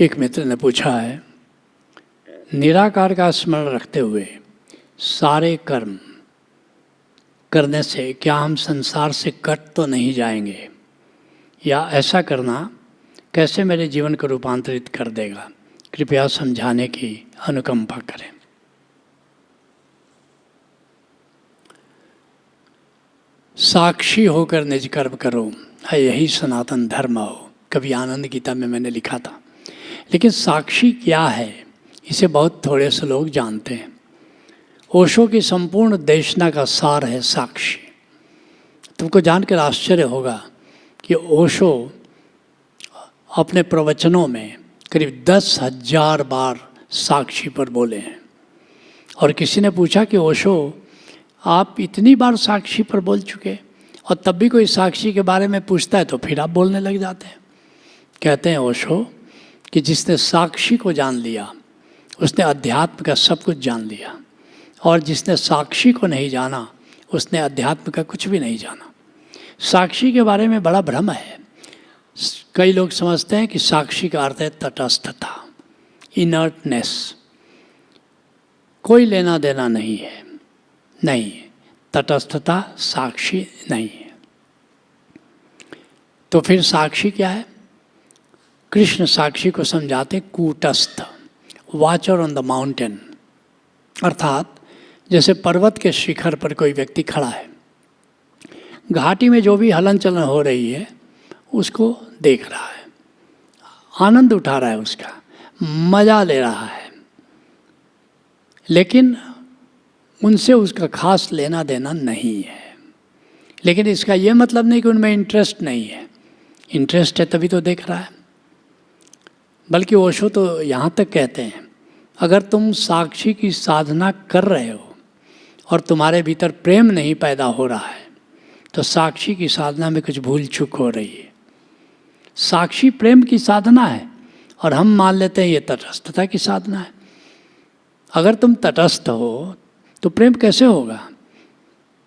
एक मित्र ने पूछा है, निराकार का स्मरण रखते हुए सारे कर्म करने से क्या हम संसार से कट तो नहीं जाएंगे, या ऐसा करना कैसे मेरे जीवन को रूपांतरित कर देगा? कृपया समझाने की अनुकंपा करें। साक्षी होकर निज कर्म करो, यही सनातन धर्म हो, कभी आनंद गीता में मैंने लिखा था। लेकिन साक्षी क्या है, इसे बहुत थोड़े से लोग जानते हैं। ओशो की संपूर्ण देशना का सार है साक्षी। तुमको जानकर आश्चर्य होगा कि ओशो अपने प्रवचनों में करीब 10,000 बार साक्षी पर बोले हैं। और किसी ने पूछा कि ओशो आप इतनी बार साक्षी पर बोल चुके, और तब भी कोई साक्षी के बारे में पूछता है तो फिर आप बोलने लग जाते हैं। कहते हैं ओशो कि जिसने साक्षी को जान लिया उसने अध्यात्म का सब कुछ जान लिया, और जिसने साक्षी को नहीं जाना उसने अध्यात्म का कुछ भी नहीं जाना। साक्षी के बारे में बड़ा भ्रम है। कई लोग समझते हैं कि साक्षी का अर्थ है तटस्थता, इनर्टनेस, कोई लेना देना नहीं है। नहीं, तटस्थता साक्षी नहीं है। तो फिर साक्षी क्या है? कृष्ण साक्षी को समझाते कूटस्थ, वॉचर ऑन द माउंटेन। अर्थात जैसे पर्वत के शिखर पर कोई व्यक्ति खड़ा है, घाटी में जो भी हलन चलन हो रही है उसको देख रहा है, आनंद उठा रहा है, उसका मजा ले रहा है, लेकिन उनसे उसका खास लेना देना नहीं है। लेकिन इसका ये मतलब नहीं कि उनमें इंटरेस्ट नहीं है। इंटरेस्ट है तभी तो देख रहा है। बल्कि ओशो तो यहाँ तक कहते हैं, अगर तुम साक्षी की साधना कर रहे हो और तुम्हारे भीतर प्रेम नहीं पैदा हो रहा है तो साक्षी की साधना में कुछ भूल चूक हो रही है। साक्षी प्रेम की साधना है और हम मान लेते हैं ये तटस्थता की साधना है। अगर तुम तटस्थ हो तो प्रेम कैसे होगा?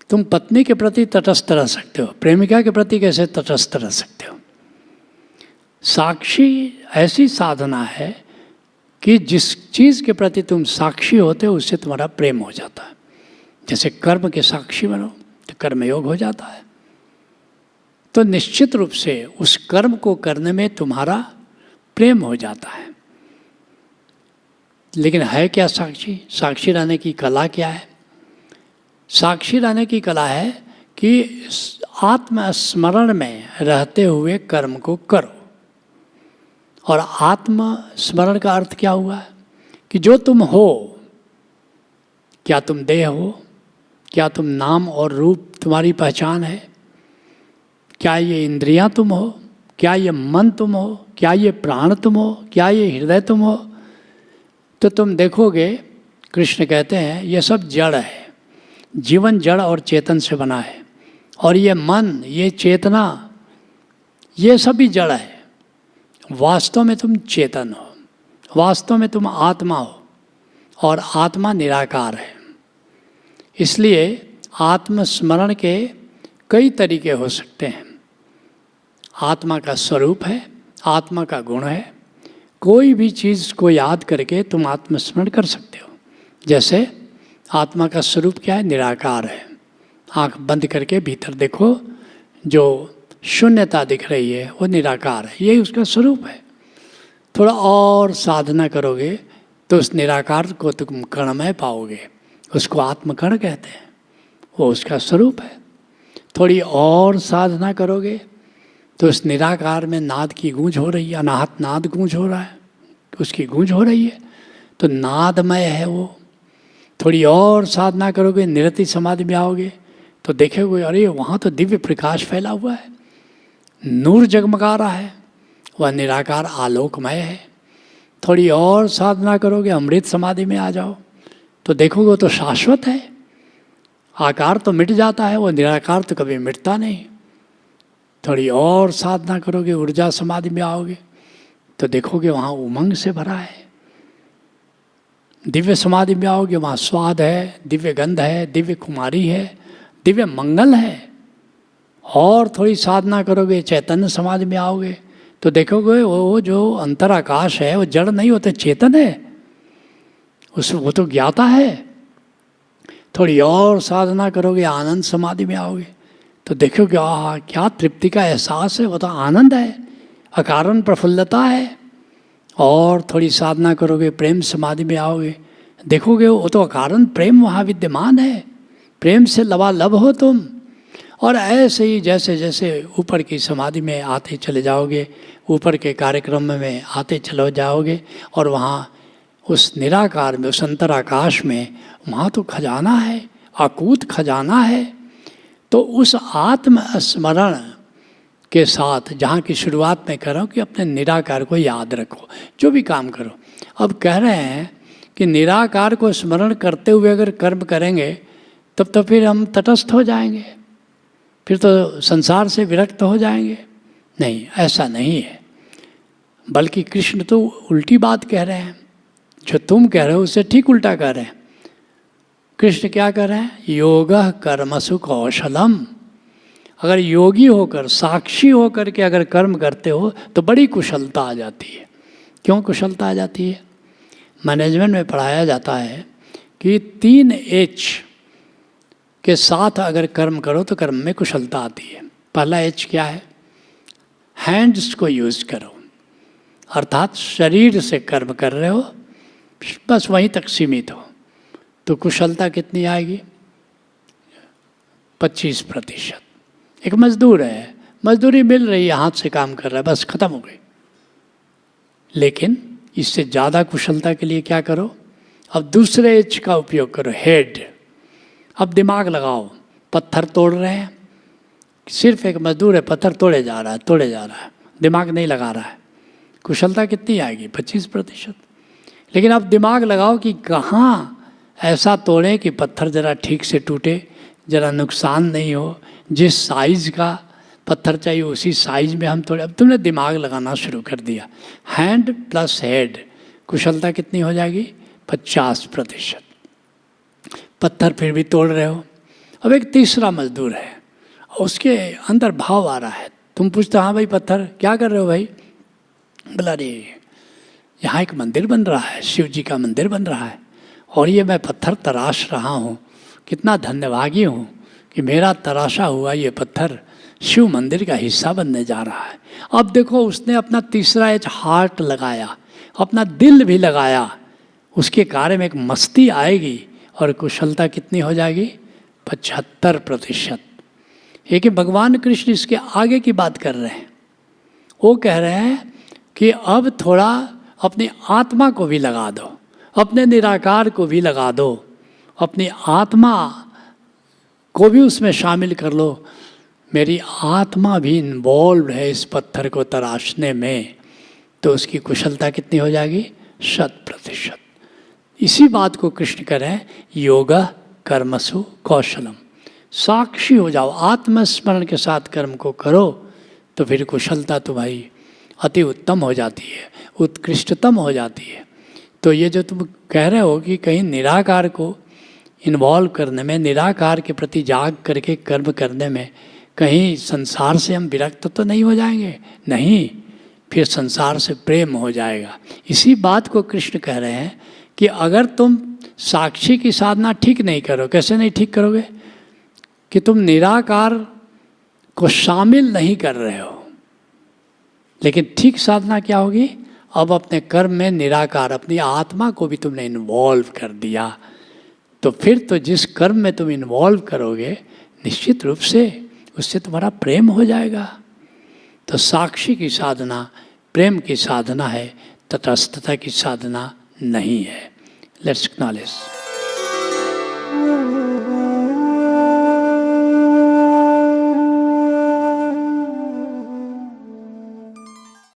तुम पत्नी के प्रति तटस्थ रह सकते हो, प्रेमिका के प्रति कैसे तटस्थ रह सकते हो? साक्षी ऐसी साधना है कि जिस चीज़ के प्रति तुम साक्षी होते हो उससे तुम्हारा प्रेम हो जाता है। जैसे कर्म के साक्षी बनो तो कर्मयोग हो जाता है। तो निश्चित रूप से उस कर्म को करने में तुम्हारा प्रेम हो जाता है। लेकिन है क्या साक्षी? साक्षी रहने की कला क्या है? साक्षी रहने की कला है कि आत्मस्मरण में रहते हुए कर्म को करो। और आत्मस्मरण का अर्थ क्या हुआ? कि जो तुम हो, क्या तुम देह हो? क्या तुम नाम और रूप तुम्हारी पहचान है? क्या ये इंद्रियां तुम हो? क्या ये मन तुम हो? क्या ये प्राण तुम हो? क्या ये हृदय तुम हो? तो तुम देखोगे, कृष्ण कहते हैं ये सब जड़ है। जीवन जड़ और चेतन से बना है, और ये मन, ये चेतना, ये सभी जड़ है। वास्तव में तुम चेतन हो, वास्तव में तुम आत्मा हो, और आत्मा निराकार है। इसलिए आत्मस्मरण के कई तरीके हो सकते हैं। आत्मा का स्वरूप है, आत्मा का गुण है। कोई भी चीज़ को याद करके तुम आत्मस्मरण कर सकते हो। जैसे आत्मा का स्वरूप क्या है? निराकार है। आँख बंद करके भीतर देखो, जो शून्यता दिख रही है वो निराकार है, यही उसका स्वरूप है। थोड़ा और साधना करोगे तो उस निराकार को तुम कणमय पाओगे, उसको आत्मकण कहते हैं, वो उसका स्वरूप है। थोड़ी और साधना करोगे तो उस निराकार में नाद की गूंज हो रही है, अनाहत नाद गूंज हो रहा है, उसकी गूंज हो रही है, तो नादमय है वो। थोड़ी और साधना करोगे, निरति समाधि में आओगे तो देखोगे अरे वहाँ तो दिव्य प्रकाश फैला हुआ है, नूर जगमगा रहा है, वह निराकार आलोकमय है। थोड़ी और साधना करोगे, अमृत समाधि में आ जाओ तो देखोगे वो तो शाश्वत है। आकार तो मिट जाता है, वो निराकार तो कभी मिटता नहीं। थोड़ी और साधना करोगे, ऊर्जा समाधि में आओगे तो देखोगे वहाँ उमंग से भरा है। दिव्य समाधि में आओगे, वहाँ स्वाद है, दिव्य गंध है, दिव्य कुमारी है, दिव्य मंगल है। और थोड़ी साधना करोगे, चैतन्य समाधि में आओगे तो देखोगे वो जो अंतराकाश है वो जड़ नहीं होते, चेतन है, वो तो ज्ञाता है। थोड़ी और साधना करोगे, आनंद समाधि में आओगे तो देखोगे आह क्या तृप्ति का एहसास है, वो तो आनंद है, अकारण प्रफुल्लता है। और थोड़ी साधना करोगे, प्रेम समाधि में आओगे, देखोगे वो तो अकारण प्रेम वहाँ विद्यमान है, प्रेम से लबालब हो तुम। और ऐसे ही जैसे जैसे ऊपर की समाधि में आते चले जाओगे, ऊपर के कार्यक्रम में आते चले जाओगे, और वहाँ उस निराकार में, उस अंतराकाश में, वहाँ तो खजाना है, अकूत खजाना है। तो उस आत्म स्मरण के साथ जहाँ की शुरुआत में करो कि अपने निराकार को याद रखो, जो भी काम करो। अब कह रहे हैं कि निराकार को स्मरण करते हुए अगर कर्म करेंगे तब तो फिर हम तटस्थ हो जाएंगे, फिर तो संसार से विरक्त हो जाएंगे। नहीं, ऐसा नहीं है, बल्कि कृष्ण तो उल्टी बात कह रहे हैं। जो तुम कह रहे हो उससे ठीक उल्टा कह रहे हैं। कृष्ण क्या कह रहे हैं? योगः कर्मसु कौशलम। अगर योगी होकर, साक्षी होकर के अगर कर्म करते हो तो बड़ी कुशलता आ जाती है। क्यों कुशलता आ जाती है? मैनेजमेंट में पढ़ाया जाता है कि 3 H के साथ अगर कर्म करो तो कर्म में कुशलता आती है। पहला H क्या है? हैंड्स को यूज करो, अर्थात शरीर से कर्म कर रहे हो, बस वहीं तक सीमित हो, तो कुशलता कितनी आएगी? 25%। एक मजदूर है, मजदूरी मिल रही है, हाथ से काम कर रहा है, बस खत्म हो गई। लेकिन इससे ज़्यादा कुशलता के लिए क्या करो? अब दूसरे एच का उपयोग करो, हेड। अब दिमाग लगाओ, पत्थर तोड़ रहे हैं, सिर्फ एक मजदूर है, पत्थर तोड़े जा रहा है, दिमाग नहीं लगा रहा है, कुशलता कितनी आएगी? 25%। लेकिन अब दिमाग लगाओ कि कहाँ ऐसा तोड़े कि पत्थर ज़रा ठीक से टूटे, ज़रा नुकसान नहीं हो, जिस साइज़ का पत्थर चाहिए उसी साइज़ में हम तोड़े। अब तुमने दिमाग लगाना शुरू कर दिया, हैंड प्लस हेड, कुशलता कितनी हो जाएगी? 50%। पत्थर फिर भी तोड़ रहे हो। अब एक तीसरा मजदूर है, उसके अंदर भाव आ रहा है, तुम पूछते हाँ भाई पत्थर क्या कर रहे हो भाई? बोला रे यहाँ एक मंदिर बन रहा है, शिव जी का मंदिर बन रहा है, और ये मैं पत्थर तराश रहा हूँ, कितना धन्यवादी हूँ कि मेरा तराशा हुआ ये पत्थर शिव मंदिर का हिस्सा बनने जा रहा है। अब देखो उसने अपना तीसरा एच हार्ट लगाया, अपना दिल भी लगाया, उसके कार्य में एक मस्ती आएगी और कुशलता कितनी हो जाएगी? 75%। ये कि भगवान कृष्ण इसके आगे की बात कर रहे हैं। वो कह रहे हैं कि अब थोड़ा अपनी आत्मा को भी लगा दो, अपने निराकार को भी लगा दो, अपनी आत्मा को भी उसमें शामिल कर लो। मेरी आत्मा भी इन्वॉल्व है इस पत्थर को तराशने में, तो उसकी कुशलता कितनी हो जाएगी? 100%। इसी बात को कृष्ण कह रहे हैं, योगः कर्मसु कौशलम। साक्षी हो जाओ, आत्मस्मरण के साथ कर्म को करो, तो फिर कुशलता तो भाई अति उत्तम हो जाती है, उत्कृष्टतम हो जाती है। तो ये जो तुम कह रहे हो कि कहीं निराकार को इन्वॉल्व करने में, निराकार के प्रति जाग करके कर्म करने में कहीं संसार से हम विरक्त तो नहीं हो जाएंगे? नहीं, फिर संसार से प्रेम हो जाएगा। इसी बात को कृष्ण कह रहे हैं कि अगर तुम साक्षी की साधना ठीक नहीं करो, कैसे नहीं ठीक करोगे? कि तुम निराकार को शामिल नहीं कर रहे हो। लेकिन ठीक साधना क्या होगी? अब अपने कर्म में निराकार, अपनी आत्मा को भी तुमने इन्वॉल्व कर दिया, तो फिर तो जिस कर्म में तुम इन्वॉल्व करोगे निश्चित रूप से उससे तुम्हारा प्रेम हो जाएगा। तो साक्षी की साधना प्रेम की साधना है, तटस्थता की साधना नहीं है। Let's acknowledge.